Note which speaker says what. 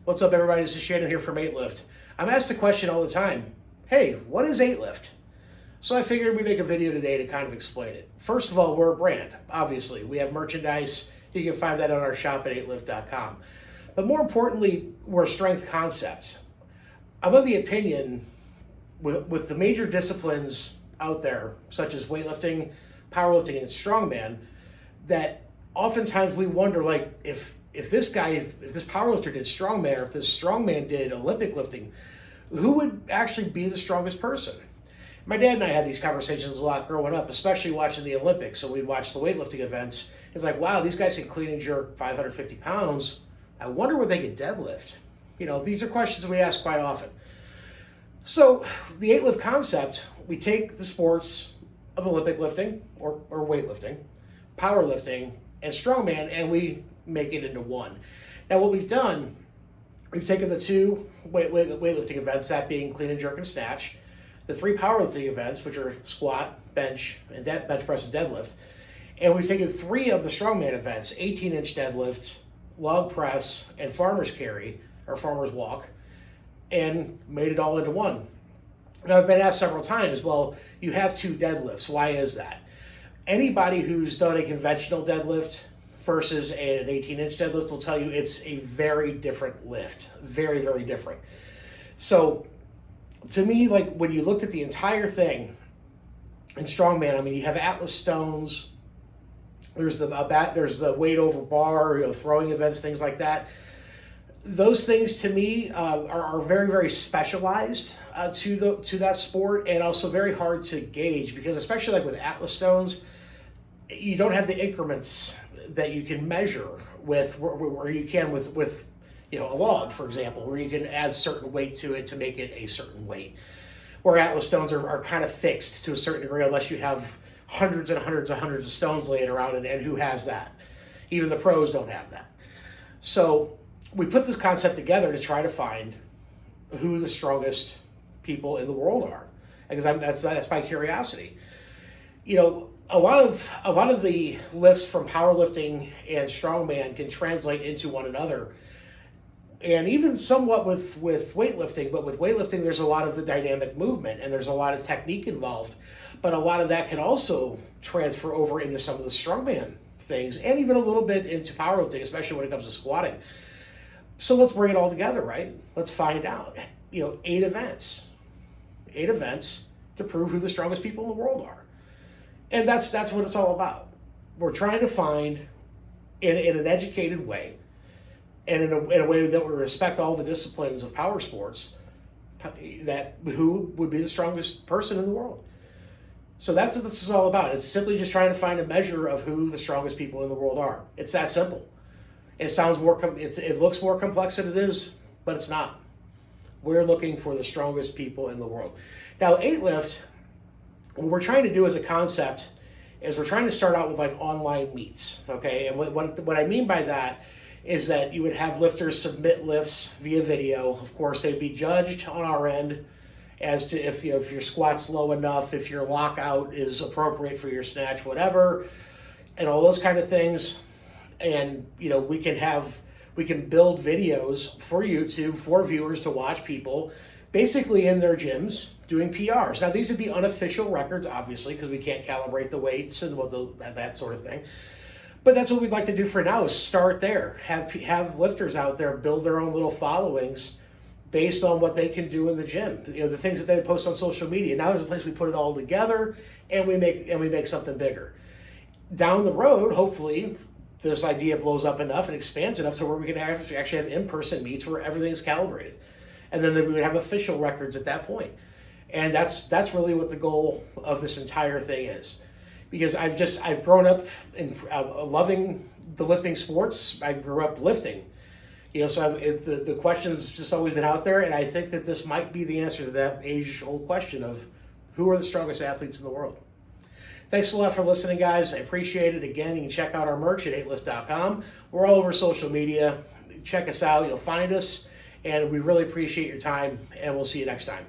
Speaker 1: What's up, everybody? This is Shannon here from 8Lift. I'm asked the question all the time, hey, what is 8Lift? So I figured we'd make a video today to kind of explain it. First of all, we're a brand, obviously. We have merchandise. You can find that on our shop at 8lift.com. But more importantly, we're a strength concept. I'm of the opinion, with the major disciplines out there, such as weightlifting, powerlifting, and strongman, that oftentimes we wonder, like, if this powerlifter did strongman, or if this strongman did Olympic lifting, who would actually be the strongest person? My dad and I had these conversations a lot growing up, especially watching the Olympics. So we'd watch the weightlifting events. It's like, wow, these guys can clean and jerk 550 pounds. I wonder what they could deadlift. You know, these are questions we ask quite often. So the 8Lift concept, we take the sports of Olympic lifting or weightlifting, powerlifting, and strongman, and we make it into one. Now what we've done, we've taken the two weightlifting events, that being clean and jerk and snatch, the three powerlifting events, which are squat, bench, and bench press and deadlift, and we've taken three of the strongman events, 18-inch deadlift, log press, and farmer's carry, or farmer's walk, and made it all into one. Now I've been asked several times, well, you have two deadlifts, why is that? Anybody who's done a conventional deadlift versus an 18-inch deadlift will tell you it's a very different lift. Very, very different. So to me, like, when you looked at the entire thing in strongman, I mean, you have Atlas stones, there's the weight over bar, throwing events, things like that. Those things to me are very, very specialized to that sport, and also very hard to gauge, because especially like with Atlas stones, you don't have the increments that you can measure with where you can with a log, for example, where you can add certain weight to it to make it a certain weight. Where Atlas stones are kind of fixed to a certain degree, unless you have hundreds and hundreds and hundreds of stones laying around, and who has that? Even the pros don't have that. So we put this concept together to try to find who the strongest people in the world are, because that's my curiosity. A lot of the lifts from powerlifting and strongman can translate into one another, and even somewhat with weightlifting. But with weightlifting, there's a lot of the dynamic movement, and there's a lot of technique involved. But a lot of that can also transfer over into some of the strongman things, and even a little bit into powerlifting, especially when it comes to squatting. So let's bring it all together, right? Let's find out. 8 events to prove who the strongest people in the world are. And that's what it's all about. We're trying to find, in an educated way, and in a way that we respect all the disciplines of power sports, that who would be the strongest person in the world. So that's what this is all about. It's simply just trying to find a measure of who the strongest people in the world are. It's that simple. It sounds it looks more complex than it is, but it's not. We're looking for the strongest people in the world. Now, 8Lift, what we're trying to do as a concept is we're trying to start out with like online meets, okay? And what I mean by that is that you would have lifters submit lifts via video. Of course, they'd be judged on our end as to if your squat's low enough, if your lockout is appropriate for your snatch, whatever, and all those kind of things. And we can build videos for YouTube for viewers to watch people basically in their gyms doing PRs. Now, these would be unofficial records, obviously, because we can't calibrate the weights and that sort of thing. But that's what we'd like to do for now, is start there. Have lifters out there build their own little followings based on what they can do in the gym. The things that they post on social media. Now there's a place we put it all together, and we make something bigger. Down the road, hopefully, this idea blows up enough and expands enough to where we can actually have in-person meets where everything is calibrated. And then we would have official records at that point. And that's really what the goal of this entire thing is. Because I've grown up in loving the lifting sports. I grew up lifting. So the question's just always been out there, and I think that this might be the answer to that age-old question of who are the strongest athletes in the world. Thanks a lot for listening, guys. I appreciate it. Again, you can check out our merch at 8lift.com. We're all over social media. Check us out. You'll find us. And we really appreciate your time, and we'll see you next time.